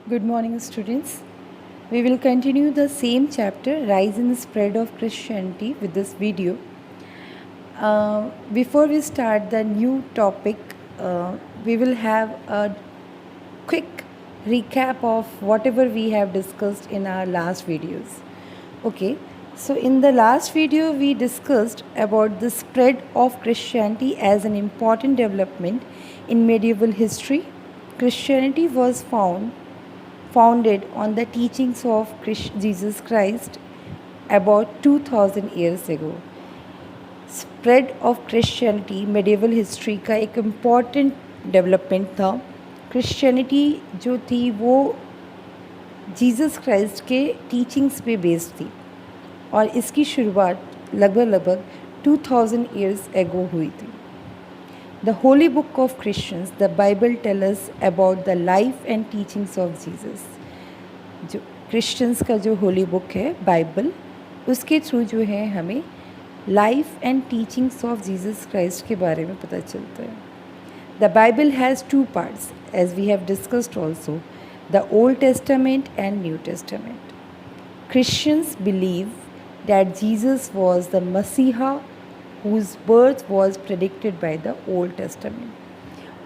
Good morning, students. We will continue the same chapter, Rise and Spread of Christianity, with this video. Before we start the new topic, we will have a quick recap of whatever we have discussed in our last videos. Okay, so in the last video, we discussed about the spread of Christianity as an important development in medieval history. Christianity was founded on the teachings of Jesus Christ about 2000 years ago. Spread of Christianity medieval history का एक important development था. Christianity जो थी वो Jesus Christ के teachings पे based थी और इसकी शुरुआत लगभग 2000 ईयर्स एगो हुई थी. The holy book of Christians, the Bible tell us about the life and teachings of Jesus. जो क्रिश्चियंस का जो होली बुक है बाइबल, उसके थ्रू जो है हमें life and teachings of Jesus Christ के बारे में पता चलता है. The Bible has two parts as we have discussed also, the Old Testament and New Testament. Christians believe that Jesus was the Messiah whose birth was predicted by the Old Testament.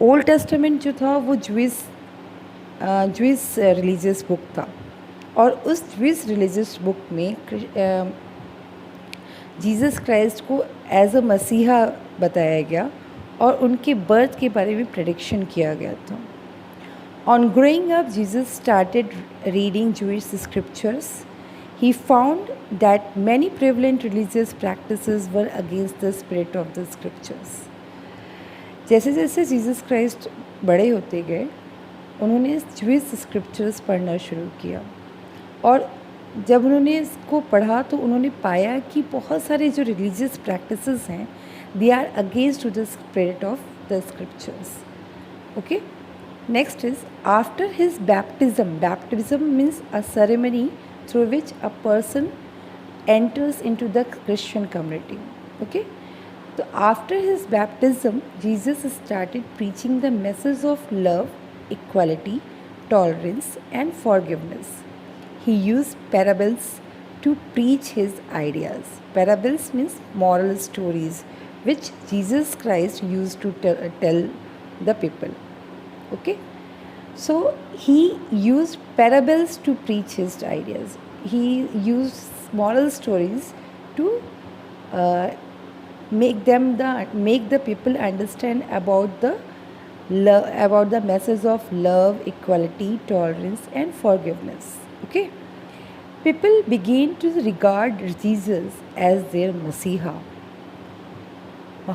Old testament जो था वो ज्विस religious book था और उस ज्विस religious book में Jesus Christ को as a मसीहा बताया गया और उनके बर्थ के बारे में प्रेडिक्शन किया गया था. On growing up Jesus started reading Jewish scriptures. He found that many prevalent religious practices were against the spirit of the scriptures. जैसे जैसे जीसस क्राइस्ट बड़े होते गए उन्होंने Jewish scriptures पढ़ना शुरू किया और जब उन्होंने इसको पढ़ा तो उन्होंने पाया कि बहुत सारे जो रिलीजियस प्रैक्टिसेस हैं they are against to the spirit of the scriptures. Okay, next is after his baptism means a ceremony through which a person enters into the Christian community. Okay, so after his baptism Jesus started preaching the message of love, equality, tolerance and forgiveness. He used parables to preach his ideas. Parables means moral stories which Jesus Christ used to tell the people. Okay, so he used parables to preach his ideas. He used moral stories to make the people understand about the message of love, equality, tolerance and forgiveness. Okay, people began to regard Jesus as their Messiah.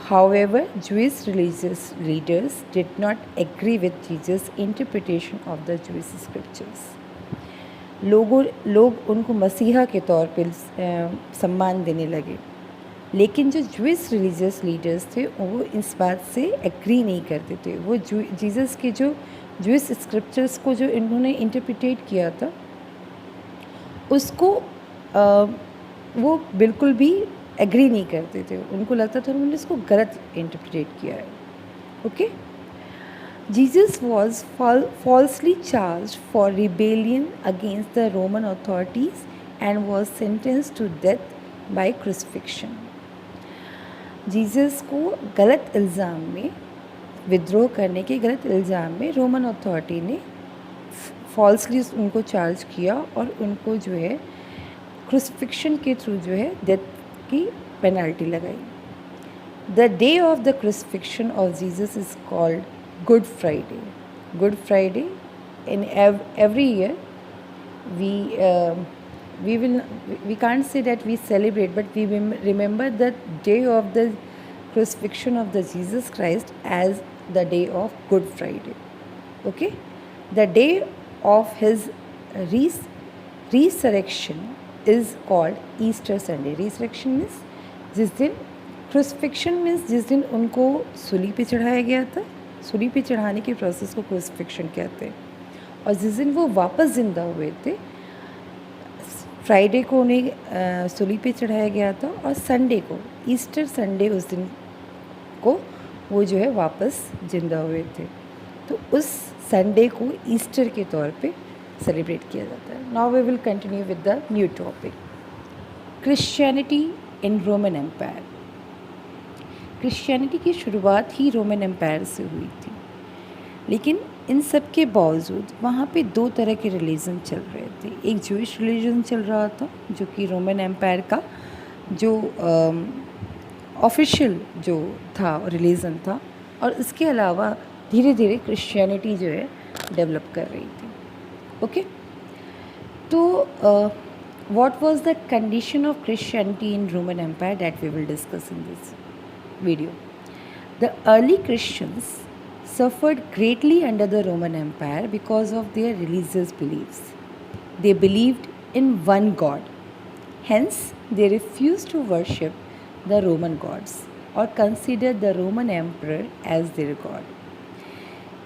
However, Jewish religious leaders did not agree with Jesus' interpretation of the Jewish scriptures. लोग उनको मसीहा के तौर पे सम्मान देने लगे, लेकिन जो Jewish religious leaders थे वो इस बात से एग्री नहीं करते थे. वो जीसस के जो Jewish scriptures को जो इन्होंने इंटरप्रिटेट किया था उसको वो बिल्कुल भी एग्री नहीं करते थे. उनको लगता था उन्होंने इसको गलत इंटरप्रेट किया है. Okay, Jesus was falsely charged for rebellion against the Roman authorities and was sentenced to death by crucifixion. Jesus को गलत इल्ज़ाम में, विद्रोह करने के गलत इल्ज़ाम में रोमन अथॉरिटी ने फॉल्सली उनको चार्ज किया और उनको जो है क्रूसिफिक्शन के थ्रू जो है डेथ की पेनल्टी लगाई. The day of the crucifixion of Jesus is called good Friday. Good Friday in every year we can't say that we celebrate, but we remember the day of the crucifixion of the Jesus Christ as the day of Good Friday. Okay, the day of his resurrection is called Easter Sunday. Resurrection means जिस दिन, crucifixion means जिस दिन उनको सूली पे चढ़ाया गया था. सूली पे चढ़ाने के प्रोसेस को क्रूसिफिक्शन कहते हैं. और जिस दिन वो वापस ज़िंदा हुए थे, फ्राइडे को उन्हें सूली पे चढ़ाया गया था और संडे को, ईस्टर संडे, उस दिन को वो जो है वापस ज़िंदा हुए थे. तो उस संडे को ईस्टर के तौर पे सेलिब्रेट किया जाता है. Now we will continue with the new topic, Christianity in Roman Empire. Christianity की शुरुआत ही रोमन एम्पायर से हुई थी, लेकिन इन सब के बावजूद वहाँ पे दो तरह के रिलीजन चल रहे थे. एक जूइश रिलीजन चल रहा था जो कि रोमन एम्पायर का जो ऑफिशियल जो था रिलीजन था, और इसके अलावा धीरे धीरे क्रिश्चियनिटी जो है डेवलप कर रही थी. ओके, तो what was the condition of Christianity in Roman Empire that we will discuss in this video. The early Christians suffered greatly under the Roman Empire because of their religious beliefs. They believed in one God. Hence, they refused to worship the Roman gods or considered the Roman emperor as their god.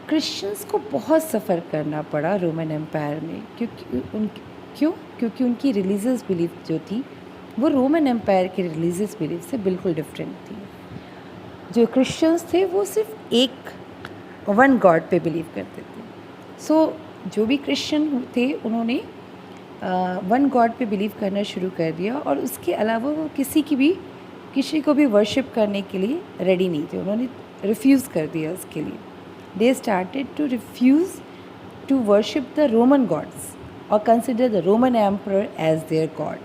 Christians को बहुत सफ़र करना पड़ा Roman empire में, क्योंकि उनकी religious belief जो थी वो रोमन एम्पायर के रिलीजियस बिलीफ से बिल्कुल डिफरेंट थी. जो क्रिश्चियंस थे वो सिर्फ एक वन गॉड पे बिलीव करते थे. सो जो भी क्रिश्चियन थे उन्होंने वन गॉड पे बिलीव करना शुरू कर दिया, और उसके अलावा वो किसी को भी वर्शिप करने के लिए रेडी नहीं थे. उन्होंने रिफ्यूज़ कर दिया उसके लिए. They started to refuse to worship the Roman gods और consider the Roman emperor as their god.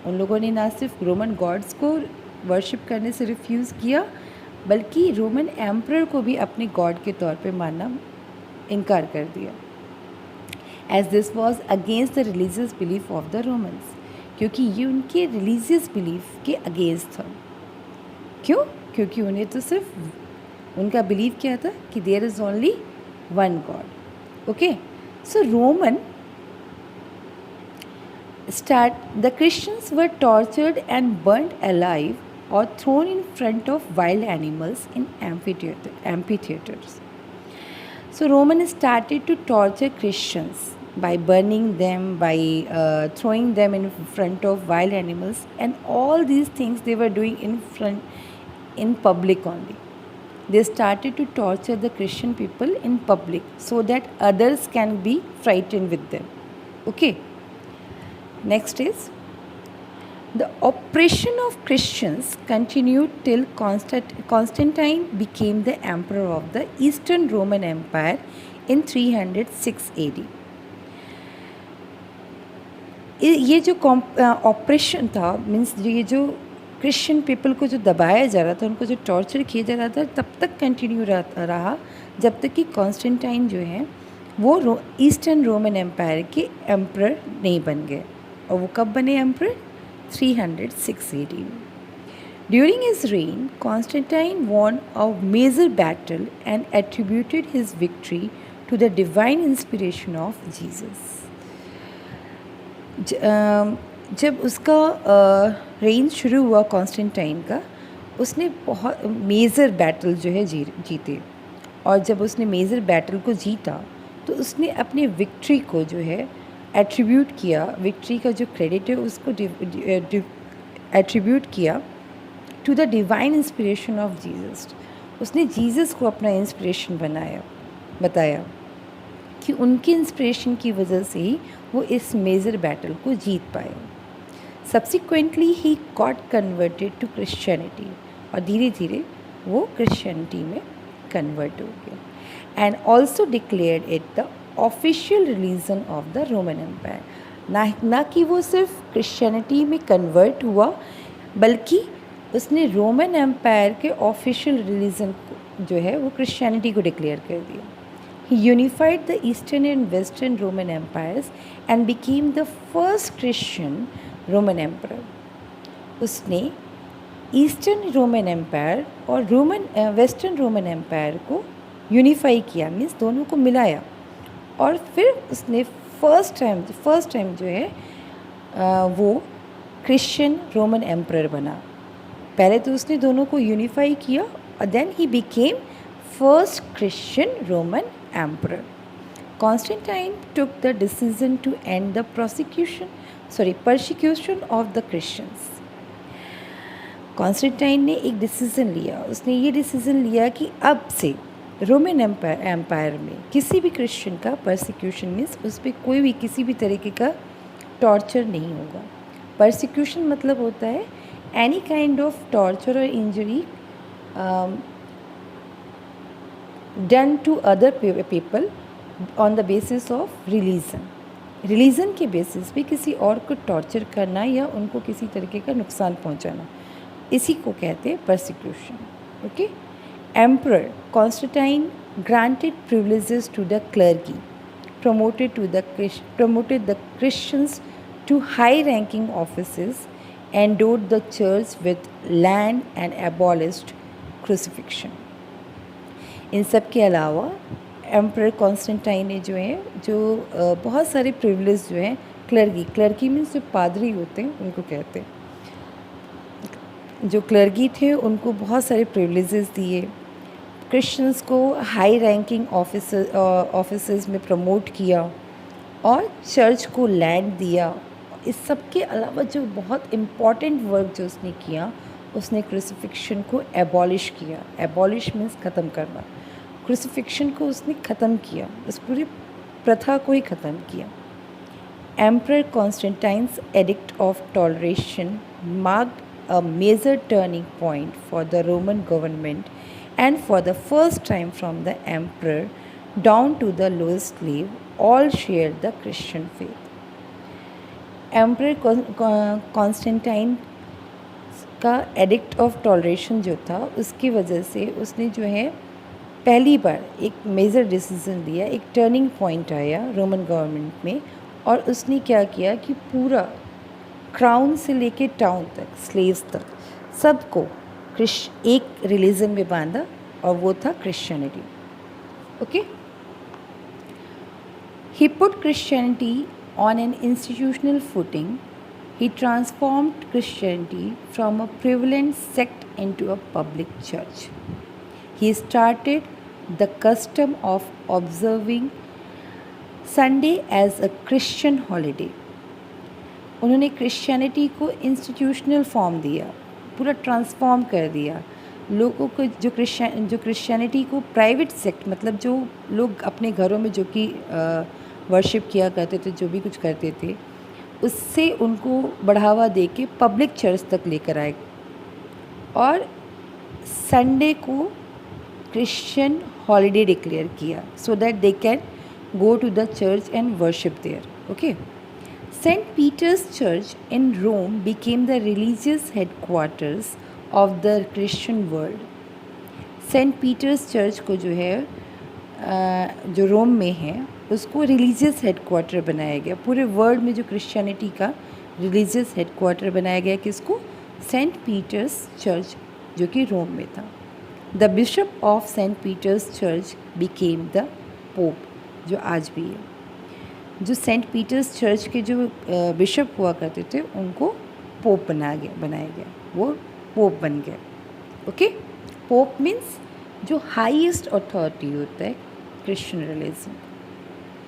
उन लोगों ने ना सिर्फ रोमन गॉड्स को वर्शिप करने से रिफ्यूज़ किया, बल्कि रोमन एम्परर को भी अपने गॉड के तौर पे मानना इनकार कर दिया, as this was against the religious belief of the Romans. क्योंकि ये उनके रिलीजियस बिलीफ के अगेंस्ट था. क्यों? क्योंकि उन्हें तो सिर्फ उनका बिलीव क्या था कि there is only one God. Okay, so the Christians were tortured and burnt alive or thrown in front of wild animals in amphitheaters. So Romans started to torture Christians by burning them, by throwing them in front of wild animals, and all these things they were doing in public only. They started to torture the Christian people in public so that others can be frightened with them. Okay. Next is, the oppression of Christians continued till Constantine became the emperor of the Eastern Roman Empire in 306 AD. ये जो operation था, means ये जो Christian people को जो दबाया जा रहा था, उनको जो टॉर्चर किया जा रहा था, तब तक कंटिन्यू रहा जब तक कि कॉन्स्टेंटाइन जो है वो ईस्टर्न रोमन एम्पायर के एम्परर नहीं बन गए. और वो कब बने एम्परर? 306 AD में. During his reign Constantine won a major battle and attributed his victory to the divine inspiration of Jesus. जब उसका रेन शुरू हुआ कॉन्स्टेंटाइन का, उसने बहुत मेजर बैटल जो है जीते. और जब उसने मेजर बैटल को जीता तो उसने अपने विक्ट्री को जो है एट्रीब्यूट किया, विक्ट्री का जो क्रेडिट है उसको एट्रीब्यूट किया to the divine inspiration of Jesus. उसने जीसस को अपना इंस्पिरेशन बताया कि उनके इंस्पिरेशन की वजह से ही वो इस मेजर बैटल को जीत पाए. Subsequently he got converted to Christianity, और धीरे धीरे वो क्रिश्चियनिटी में कन्वर्ट हो गया. And also declared it the official religion of the Roman Empire. ना कि वो सिर्फ क्रिश्चियनिटी में कन्वर्ट हुआ, बल्कि उसने रोमन एम्पायर के ऑफिशियल रिलीजन जो है वो क्रिश्चियनिटी को डिक्लेयर कर दिया. He unified the eastern and western Roman empires and became the first Christian Roman emperor. उसने ईस्टर्न रोमन एम्पायर और वेस्टर्न रोमन एम्पायर को यूनिफाई किया, मीन्स दोनों को मिलाया. और फिर उसने फर्स्ट टाइम जो है वो क्रिश्चियन रोमन एम्परर बना. पहले तो उसने दोनों को यूनिफाई किया, और then he became first Christian Roman emperor. Constantine took the decision to end the persecution of the Christians. Constantine ने एक डिसीज़न लिया. उसने ये डिसीज़न लिया कि अब से रोमन एम्पायर में किसी भी क्रिश्चियन का परसिक्यूशन मीन्स उस पर कोई भी किसी भी तरीके का टॉर्चर नहीं होगा। परसिक्यूशन मतलब होता है एनी काइंड ऑफ टॉर्चर और injury done to other people on the basis of religion के बेसिस पे किसी और को टॉर्चर करना या उनको किसी तरीके का नुकसान पहुंचाना, इसी को कहते हैं persecution. Okay. Emperor Constantine granted privileges to the clergy, promoted the Christians to high-ranking offices, endowed the church with land and abolished crucifixion. इन सब के अलावा एम्परर कॉन्स्टेंटाइन ने बहुत सारे प्रिविलेज जो हैं क्लर्गी मीन्स जो पादरी होते हैं उनको कहते हैं, जो क्लर्गी थे उनको बहुत सारे प्रिविलेजेस दिए, क्रिश्चियंस को हाई रैंकिंग ऑफिसेस में प्रमोट किया और चर्च को लैंड दिया। इस सब के अलावा जो बहुत इम्पॉर्टेंट वर्क जो उसने किया, उसने क्रूसिफिक्शन को एबॉलिश किया। एबॉलिश मीन्स ख़त्म करना। क्रूसिफिक्शन को उसने ख़त्म किया, उस पूरी प्रथा को ही ख़त्म किया। Emperor Constantine's edict of toleration marked a major turning point for the Roman government, and for the first time from the emperor down to the lowest slave, all shared the Christian faith. Emperor Constantine का addict of toleration जो था, उसकी वजह से उसने जो है पहली बार एक मेजर डिसीज़न लिया, एक टर्निंग पॉइंट आया रोमन गवर्नमेंट में, और उसने क्या किया कि पूरा क्राउन से लेके टाउन तक, स्लेव्स तक, सबको एक रिलीजन में बांधा, और वो था Christianity. Okay. He put Christianity on an institutional footing. He transformed Christianity from a prevalent sect into a public church. He started the custom of observing Sunday as a Christian holiday. उन्होंने Christianity को institutional form दिया, पूरा transform कर दिया। लोगों को जो Christianity को प्राइवेट सेक्ट, मतलब जो लोग अपने घरों में जो कि वर्शिप किया करते थे, जो भी कुछ करते थे, उससे उनको बढ़ावा दे के पब्लिक चर्च तक लेकर आए, और संडे को क्रिश्चियन हॉलीडे डिक्लेयर किया, so that they can go to the church and worship there. Okay. St. Peter's Church in Rome became the religious headquarters of the Christian world. Saint Peter's Church को जो है जो रोम में है, उसको religious headquarter बनाया गया। पूरे वर्ल्ड में जो क्रिश्चियनिटी का रिलीजियस हेडक्वार्टर बनाया गया, किसको? सेंट पीटर्स चर्च, जो कि रोम में था। The bishop of Saint Peter's Church became the pope, जो आज भी है। जो सेंट पीटर्स चर्च के जो बिशप हुआ करते थे, उनको पोप बनाया गया, वो पोप बन गया। ओके। पोप मीन्स जो हाईएस्ट अथॉरिटी होता है Christian religion.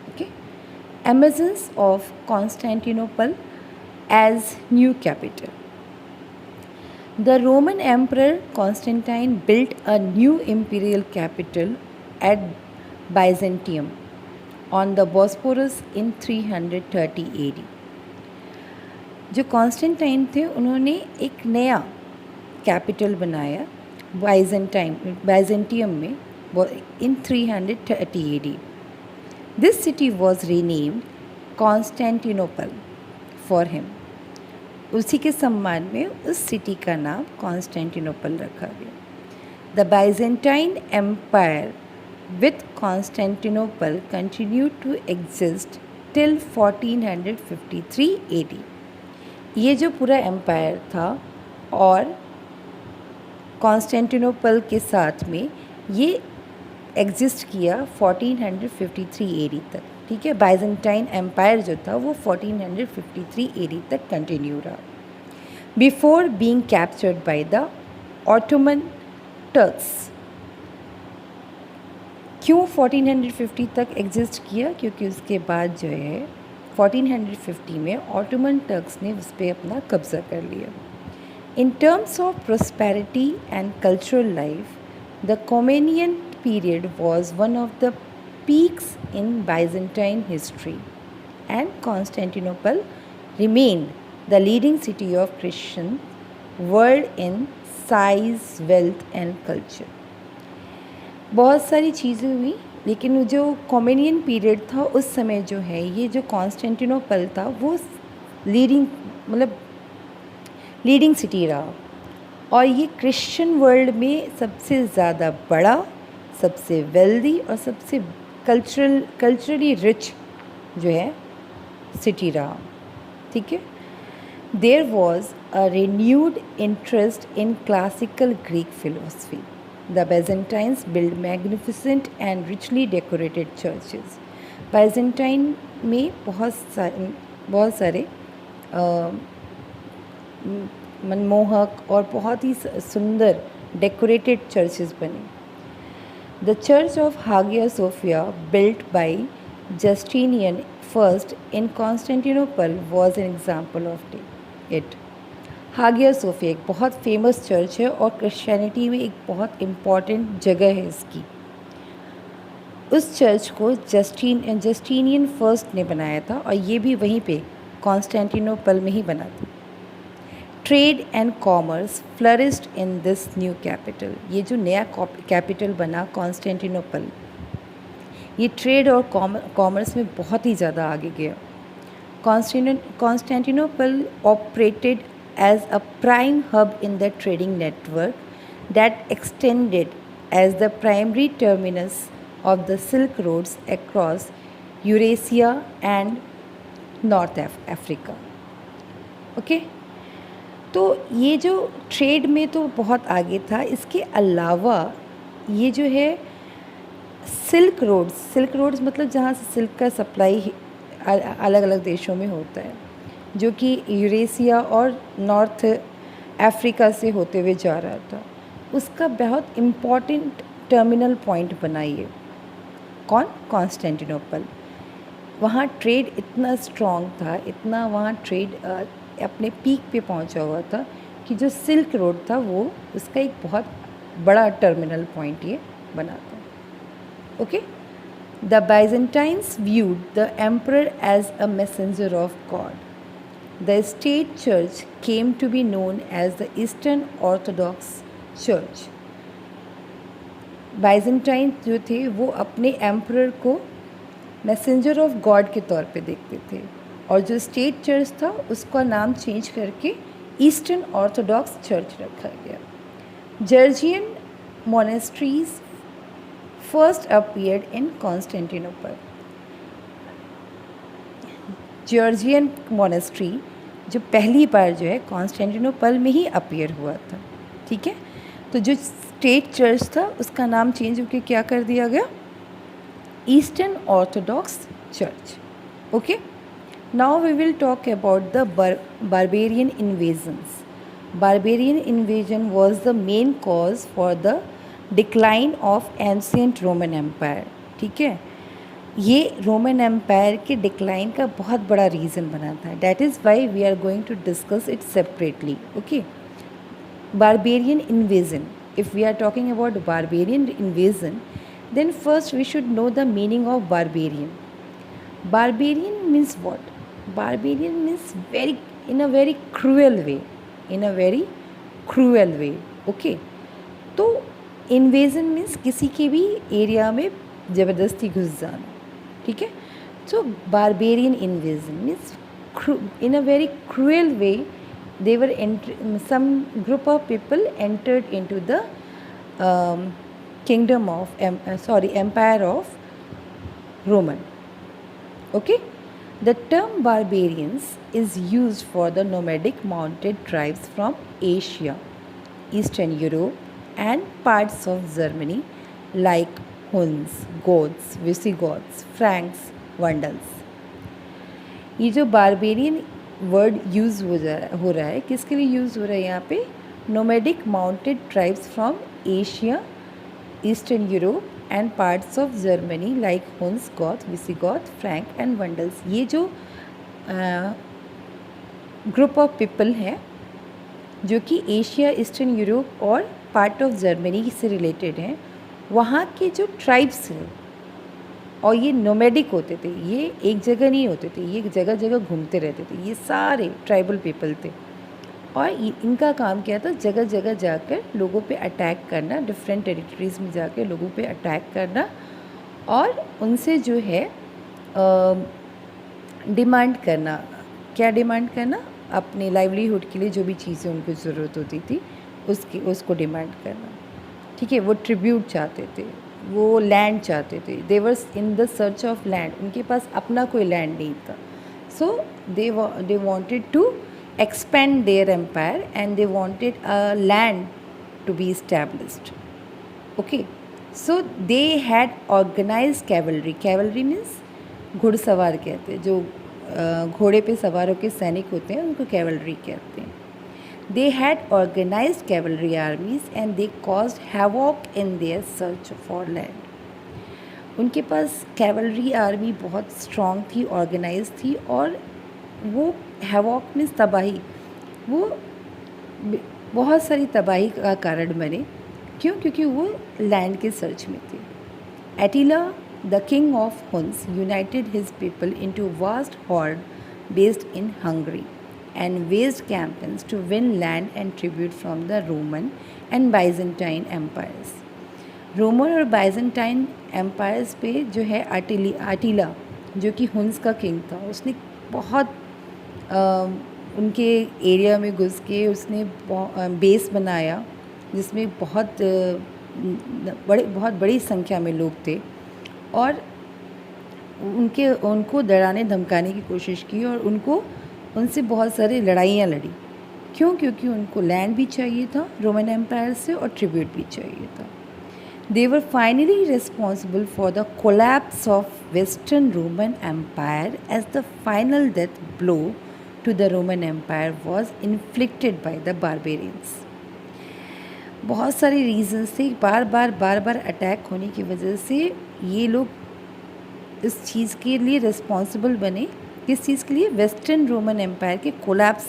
Okay. Emergence of Constantinople as new capital. The Roman emperor Constantine built a new imperial capital at Byzantium on the Bosporus in 330 AD। जो Constantine थे, उन्होंने एक नया capital बनाया Byzantium में in 330 AD। This city was renamed Constantinople for him। उसी के सम्मान में उस सिटी का नाम कॉन्स्टेंटिनोपल रखा गया। The Byzantine Empire with Constantinople continued to exist till 1453 AD। ये जो पूरा एम्पायर था और कॉन्स्टेंटिनोपल के साथ में ये एग्जिस्ट किया 1453 AD तक। ठीक है। बाइजेंटाइन एम्पायर जो था वो 1453 AD तक कंटिन्यू रहा, before being captured by the Ottoman Turks. क्यों 1450 तक एग्जिस्ट किया? क्योंकि उसके बाद जो है 1450 में ऑटोमन टर्क्स ने उस पर अपना कब्ज़ा कर लिया। In terms of prosperity and cultural life, the Comnenian period was one of the peaks in Byzantine history, and Constantinople remained the leading city of Christian world in size, wealth and culture. बहुत सारी चीज़ें हुई, लेकिन जो कॉमेनियन period था उस समय जो है ये जो कॉन्स्टेंटिनोपल था वो लीडिंग सिटी रहा, और ये क्रिश्चियन वर्ल्ड में सबसे ज़्यादा बड़ा, सबसे वेल्दी और सबसे कल्चरली रिच जो है सिटी रहा। ठीक है। There was a renewed interest in classical Greek philosophy. The Byzantines built magnificent and richly decorated churches. Byzantine में बहुत सारे मनमोहक और बहुत ही सुंदर डेकोरेटेड चर्चेस बने। The church of Hagia Sophia built by Justinian first in Constantinople was an example of it. Hagia Sophia एक बहुत फेमस चर्च है और क्रिश्चियनिटी में एक बहुत इम्पॉर्टेंट जगह है इसकी। उस चर्च को जस्टिनियन फर्स्ट ने बनाया था और ये भी वहीं पे कॉन्स्टेंटिनोपल में ही बना था। Trade and commerce flourished in this new capital. ये जो नया कैपिटल बना कॉन्स्टेंटिनोपल, ये ट्रेड और कॉमर्स में बहुत ही ज़्यादा आगे गया। Constantinople operated as a prime hub in the trading network that extended as the primary terminus of the Silk Roads across Eurasia and North Africa. Okay? तो ये जो ट्रेड में तो बहुत आगे था, इसके अलावा ये जो है सिल्क रोड्स मतलब जहाँ से सिल्क का सप्लाई अलग अलग देशों में होता है, जो कि यूरेशिया और नॉर्थ अफ्रीका से होते हुए जा रहा था, उसका बहुत इम्पॉर्टेंट टर्मिनल पॉइंट बना ये कॉन्स्टेंटिनोपल। वहाँ ट्रेड इतना स्ट्रॉन्ग था, इतना वहाँ ट्रेड अपने पीक पे पहुँचा हुआ था कि जो सिल्क रोड था वो उसका एक बहुत बड़ा टर्मिनल पॉइंट ये बना था। Okay. The Byzantines viewed the emperor as a messenger of God. The state church came to be known as the Eastern Orthodox Church. Byzantine जो थे वो अपने एम्परर को मैसेंजर ऑफ गॉड के तौर पे देखते थे, और जो स्टेट चर्च था उसका नाम चेंज करके ईस्टर्न ऑर्थोडॉक्स चर्च रखा गया। Georgian monasteries first appeared in Constantinople. Georgian monastery जो पहली बार जो है कॉन्स्टेंटिनोपल में ही अपीयर हुआ था। ठीक है। तो जो स्टेट चर्च था उसका नाम चेंज होकर क्या कर दिया गया, Eastern Orthodox church. Okay. Now we will talk about the barbarian invasions. Barbarian invasion was the main cause for the decline of ancient Roman Empire. ठीक है। ये रोमन एम्पायर के डिक्लाइन का बहुत बड़ा रीज़न बना था। That is why we are going to discuss it separately. Okay. Barbarian invasion, if we are talking about barbarian invasion, then first we should know the meaning of barbarian. Barbarian means what? Barbarian means in a very cruel way, okay? तो invasion means किसी के भी area में ज़बरदस्ती घुस जाना। ठीक है। So barbarian invasion means in a very cruel way they were some group of people entered into the empire of Roman. Okay. The term barbarians is used for the nomadic mounted tribes from Asia, Eastern Europe and parts of Germany like Huns, Goths, Visigoths, Franks, Vandals. ये जो barbarian word use हो रहा है, किसके लिए use हो रहा है यहाँ पे? Nomadic mounted tribes from Asia, eastern Europe and parts of Germany like Huns, Goth, Visigoth, Frank and Vandals. ये जो ग्रुप ऑफ पीपल हैं जो कि एशिया, ईस्टर्न यूरोप और पार्ट ऑफ जर्मनी से रिलेटेड हैं, वहाँ के जो ट्राइब्स हैं और ये नोमैडिक होते थे, ये एक जगह नहीं होते थे, ये जगह जगह घूमते रहते थे, ये सारे ट्राइबल पीपल थे। और इनका काम क्या था, जगह जगह जाकर लोगों पे अटैक करना, डिफरेंट टेरिटरीज़ में जाकर लोगों पे अटैक करना और उनसे जो है डिमांड करना। क्या डिमांड करना? अपने लाइवलीहुड के लिए जो भी चीज़ें उनको ज़रूरत होती थी उसको डिमांड करना। ठीक है, वो ट्रिब्यूट चाहते थे, वो लैंड चाहते थे। They were in the search of land, उनके पास अपना कोई लैंड नहीं था। So they wanted to expand their empire and they wanted a land to be established. Okay, so they had organized cavalry. Cavalry means घुड़सवार कहते हैं, जो घोड़े पे सवार होकर सैनिक होते हैं उनको कैवलरी कहते हैं। They had organized cavalry armies and they caused havoc in their search for land. उनके पास कैवलरी आर्मी बहुत स्ट्रॉन्ग थी, ऑर्गेनाइज थी और वो हैवॉक मीन्स तबाही, वो बहुत सारी तबाही का कारण बने। क्यों? क्योंकि वो लैंड के सर्च में थे। Attila the king of Huns united his people into vast horde based in Hungary and waged campaigns to win land and tribute from the Roman and Byzantine empires. Roman और Byzantine empires पे जो है आटिला जो कि Hund's का king था, उसने बहुत उनके एरिया में घुस के उसने बेस बनाया जिसमें बहुत बड़ी संख्या में लोग थे और उनको डराने धमकाने की कोशिश की और उनसे बहुत सारी लड़ाइयाँ लड़ी। क्यों? क्योंकि उनको लैंड भी चाहिए था रोमन एम्पायर से और ट्रिब्यूट भी चाहिए था। They were finally responsible for the collapse of Western Roman Empire as the final death blow to the Roman Empire was inflicted by the barbarians. बहुत सारे रीजंस से बार बार अटैक होने की वजह से ये लोग इस चीज़ के लिए रिस्पॉन्सिबल बने। किस चीज़ के लिए? वेस्टर्न रोमन एम्पायर के कोलैप्स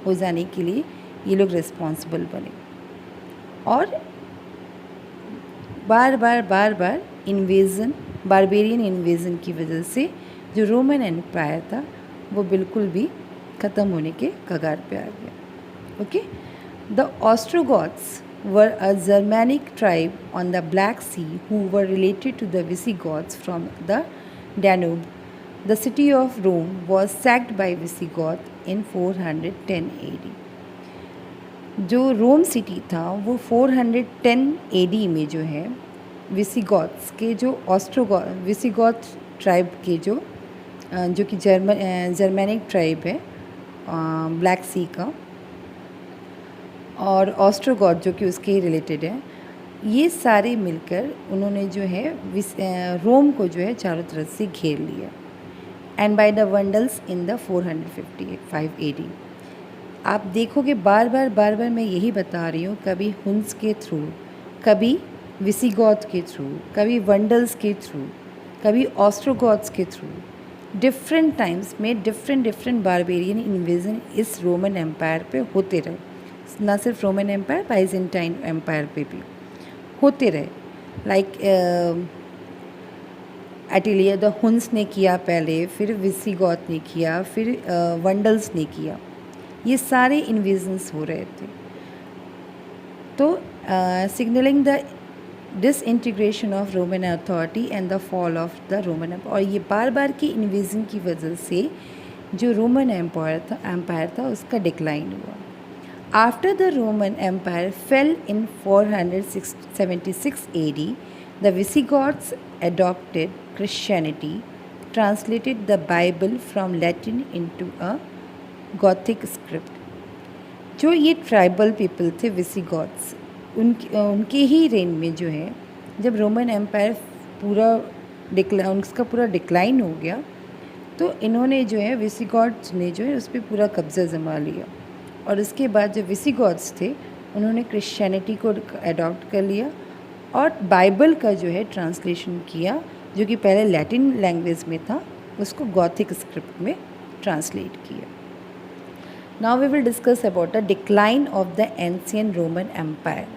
हो जाने के लिए ये लोग रिस्पॉन्सिबल बने और बार बार इन्वेज़न, बारबेरियन इन्वेज़न की वजह से जो रोमन एम्पायर था वो बिल्कुल भी ख़त्म होने के कगार पे आ गया। Okay, the Ostrogoths were a Germanic tribe on the Black Sea who were related to the Visigoths from the Danube. The city of Rome was sacked by Visigoth in 410 AD। जो रोम सिटी था वो 410 AD में जो है Visigoths के जो विसिगॉथ tribe के जो कि जर्मैनिक ट्राइब है ब्लैक सी का, और ऑस्ट्रोगॉथ जो कि उसके ही रिलेटेड है, ये सारे मिलकर उन्होंने जो है रोम को जो है चारों तरफ से घेर लिया। And by the Vandals in the 455 AD। आप देखोगे बार बार मैं यही बता रही हूँ, कभी हुन्स के थ्रू, कभी विसिगॉथ के थ्रू, कभी वंडल्स के थ्रू, कभी ऑस्ट्रोगॉथ्स के थ्रू, डिफरेंट टाइम्स में डिफरेंट बारबेरियन इन्वेजन इस रोमन एम्पायर पे होते रहे। ना सिर्फ रोमन एम्पायर, बाइजेंटाइन एम्पायर पे भी होते रहे। लाइक एटिलिया द हुन्स ने किया पहले, फिर विसिगॉथ ने किया, फिर वंडल्स ने किया। ये सारे इन्वेजन्स हो रहे थे। तो signalling the disintegration of Roman authority and the fall of the Roman empire. और ये बार की इन्वेजन की वजह से जो रोमन एम्पायर था उसका डिक्लाइन हुआ। After the Roman empire fell in 476 AD, the Visigoths adopted Christianity, translated the Bible from Latin into a Gothic script. जो ये ट्राइबल पीपल थे विसिगॉथ्स, उनके ही रेन में जो है जब रोमन एम्पायर उसका पूरा डिक्लाइन हो गया तो इन्होंने जो है विसिगॉथ्स ने जो है उस पर पूरा कब्ज़ा जमा लिया और उसके बाद जो विसिगॉथ्स थे उन्होंने क्रिश्चियनिटी को अडॉप्ट कर लिया और बाइबल का जो है ट्रांसलेशन किया, जो कि पहले लैटिन लैंग्वेज में था उसको गॉथिक स्क्रिप्ट में ट्रांसलेट किया। Now we will discuss about the decline of the ancient Roman Empire.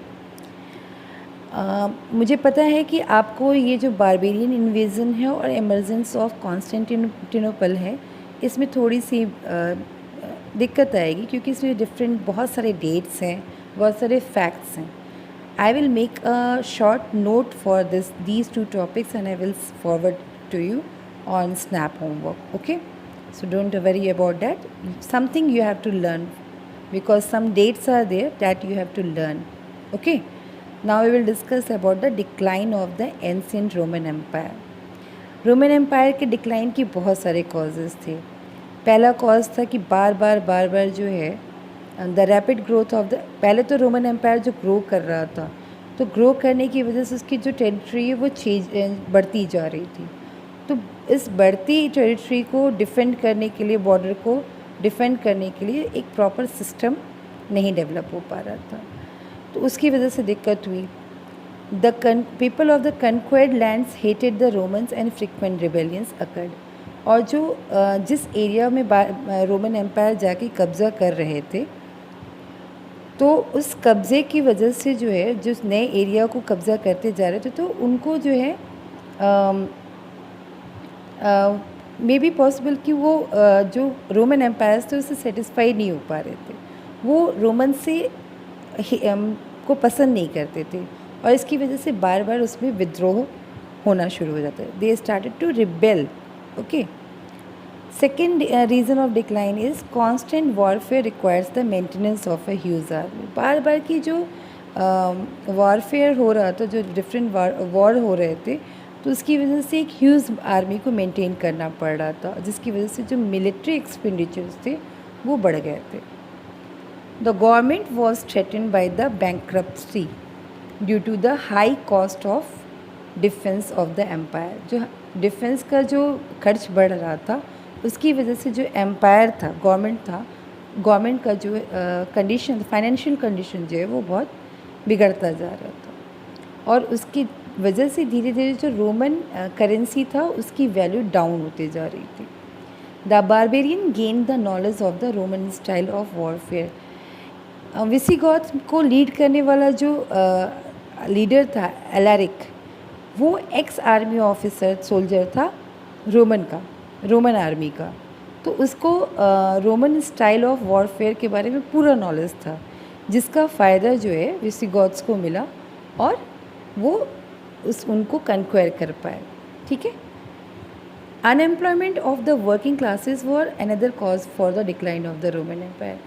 मुझे पता है कि आपको ये जो बारबेरियन इन्वेजन है और एमर्जेंस ऑफ कॉन्स्टेंटिनोपल है, इसमें थोड़ी सी दिक्कत आएगी, क्योंकि इसमें डिफरेंट बहुत सारे डेट्स हैं, बहुत सारे फैक्ट्स हैं. I will make a short note for these two topics, and I will forward to you on Snap homework. Okay, so don't worry about that. Something you have to learn, because some dates are there that you have to learn. Okay, now we will discuss about the decline of the ancient Roman Empire. Roman empire के decline की बहुत सारे causes थे. पहला cause था कि बार बार जो है the rapid growth of the, पहले तो रोमन एम्पायर जो ग्रो कर रहा था, तो ग्रो करने की वजह से उसकी जो टेरिटरी है वो बढ़ती जा रही थी. तो इस बढ़ती टेरिटरी को डिफेंड करने के लिए, बॉर्डर को डिफेंड करने के लिए एक प्रॉपर सिस्टम नहीं डेवलप हो पा रहा था, तो उसकी वजह से दिक्कत हुई. The people of the conquered lands hated the Romans and frequent rebellions occurred. और जो जिस एरिया में रोमन एम्पायर जाके कब्ज़ा कर रहे थे, तो उस कब्ज़े की वजह से जो है, जो नए एरिया को कब्ज़ा करते जा रहे थे, तो उनको जो है मे बी पॉसिबल कि वो जो रोमन एम्पायर्स थे उससे सेटिस्फाइड नहीं हो पा रहे थे, वो रोमन से को पसंद नहीं करते थे, और इसकी वजह से बार बार उसमें विद्रोह होना शुरू हो जाता है. They started to rebel. Okay. Second reason of decline is constant warfare requires the maintenance of a huge army. बार बार की जो वॉरफेयर हो रहा था, जो डिफरेंट वॉर हो रहे थे, तो उसकी वजह से एक ह्यूज आर्मी को मेंटेन करना पड़ रहा था, जिसकी वजह से जो मिलिट्री एक्सपेंडिचर्स थे वो बढ़ गए थे. The government was threatened by the bankruptcy due to the high cost of defence of the empire. जो डिफेंस का जो खर्च बढ़ रहा था, उसकी वजह से जो एम्पायर था, गवर्नमेंट का जो कंडीशन, फाइनेंशियल कंडीशन जो है वो बहुत बिगड़ता जा रहा था, और उसकी वजह से धीरे धीरे जो रोमन करेंसी था उसकी वैल्यू डाउन होते जा रही थी. The barbarian gain the knowledge of the Roman style of warfare. Visigoth को लीड करने वाला जो लीडर था एलारिक, वो एक्स आर्मी ऑफिसर सोल्जर था रोमन आर्मी का, तो उसको रोमन स्टाइल ऑफ वॉरफेयर के बारे में पूरा नॉलेज था, जिसका फ़ायदा जो है विसिगॉथ्स को मिला, और वो उनको कन्क्वेयर कर पाए. ठीक है. Unemployment of the working classes were another cause for the decline of the Roman Empire.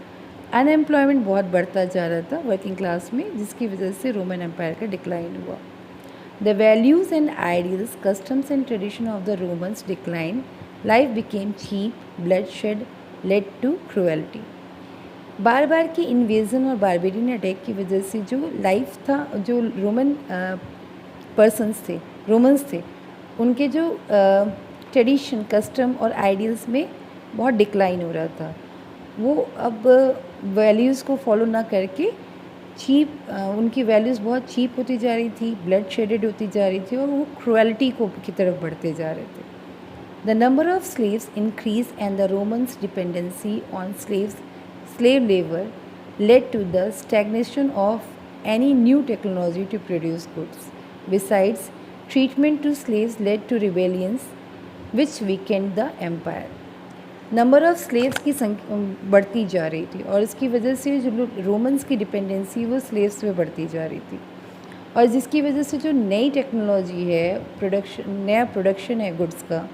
Unemployment बहुत बढ़ता जा रहा था वर्किंग क्लास में, जिसकी वजह से रोमन एम्पायर का डिक्लाइन हुआ. The values and ideals, customs and tradition of the Romans decline. Life became cheap, bloodshed led to cruelty. बार बार की इन्वेजन और बारबेरियन अटैक की वजह से जो लाइफ था, जो रोमन रोमन्स थे, उनके जो ट्रेडिशन, कस्टम और आइडियल्स में बहुत डिक्लाइन हो रहा था. वो अब वैल्यूज़ को फॉलो ना करके उनकी वैल्यूज़ बहुत चीप होती जा रही थी, ब्लड शेडेड होती जा रही थी, और वो क्रूएल्टी की तरफ बढ़ते जा रहे थे. The number of slaves increased, and the Romans' dependency on slave labor led to the stagnation of any new technology to produce goods. Besides, treatment to slaves led to rebellions which weakened the empire. Number of slaves की संख्या बढ़ती जा रही थी, और इसकी वजह से जो रोमन्स की डिपेंडेंसी वो स्लेव्स पे बढ़ती जा रही थी, और जिसकी वजह से जो नई टेक्नोलॉजी है, नया प्रोडक्शन है गुड्स का,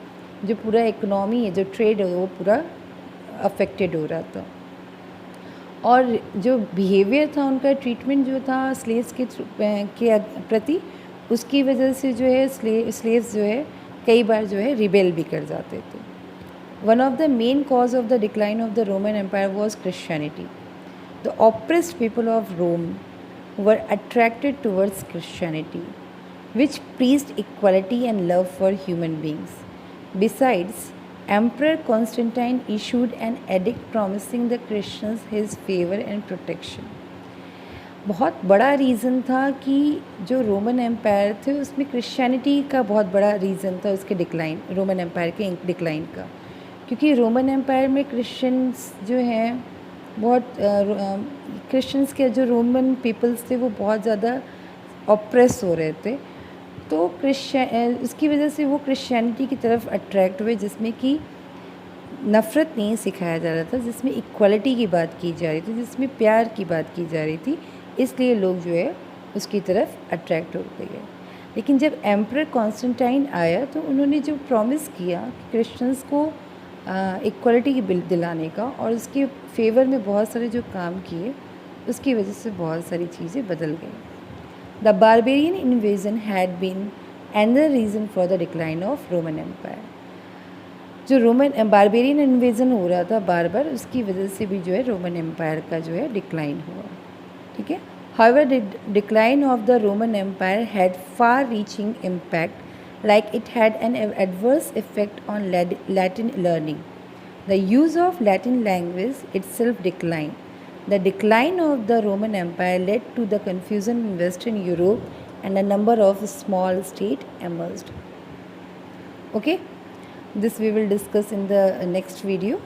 जो पूरा इकोनॉमी है, जो ट्रेड है, वो पूरा अफेक्टेड हो रहा था. और जो बिहेवियर था उनका, ट्रीटमेंट जो था स्लेव्स के प्रति, उसकी वजह से जो है स्लेव्स जो है कई बार जो है रिबेल भी कर जाते थे. One of the main cause of the decline of the Roman empire was Christianity. The oppressed people of Rome were attracted towards Christianity, which preached equality and love for human beings. Besides, Emperor Constantine issued an edict promising the Christians his favor and protection. बहुत बड़ा reason था कि जो Roman empire थे उसमें Christianity का बहुत बड़ा रीज़न था उसके डिक्लाइन, रोमन एम्पायर के डिक्लाइन का, क्योंकि रोमन एम्पायर में क्रिश्चियंस जो हैं बहुत क्रिश्चियंस के जो रोमन पीपल्स थे वो बहुत ज़्यादा ऑप्रेस हो रहे थे। तो इसकी वजह से वो क्रिश्चियनिटी की तरफ अट्रैक्ट हुए, जिसमें कि नफ़रत नहीं सिखाया जा रहा था, जिसमें इक्वलिटी की बात की जा रही थी, जिसमें प्यार की बात की जा रही थी। इसलिए लोग जो है उसकी तरफ अट्रैक्ट होते गए। लेकिन जब एम्परर कॉन्स्टेंटाइन आया तो उन्होंने जो प्रॉमिस किया कि क्रिश्चियंस को इक्वलिटी की बिल दिलाने का, और उसके फेवर में बहुत सारे जो काम किए, उसकी वजह से बहुत सारी चीज़ें बदल गई। The barbarian invasion had been another reason for the decline of Roman Empire. जो रोमन बारबेरियन इन्वेजन हो रहा था बार बार, उसकी वजह से भी जो है रोमन एम्पायर का जो है डिक्लाइन हुआ। ठीक है। However, the decline of the Roman Empire had far-reaching impact, like it had an adverse effect on Latin learning. The use of Latin language itself declined. The decline of the Roman Empire led to the confusion in Western Europe, and a number of small states emerged. Okay, this we will discuss in the next video.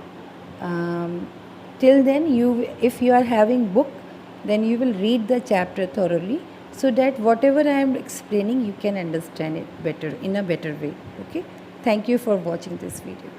Till then, if you are having book, then you will read the chapter thoroughly, so that whatever I am explaining you can understand it better, in a better way. Okay, thank you for watching this video.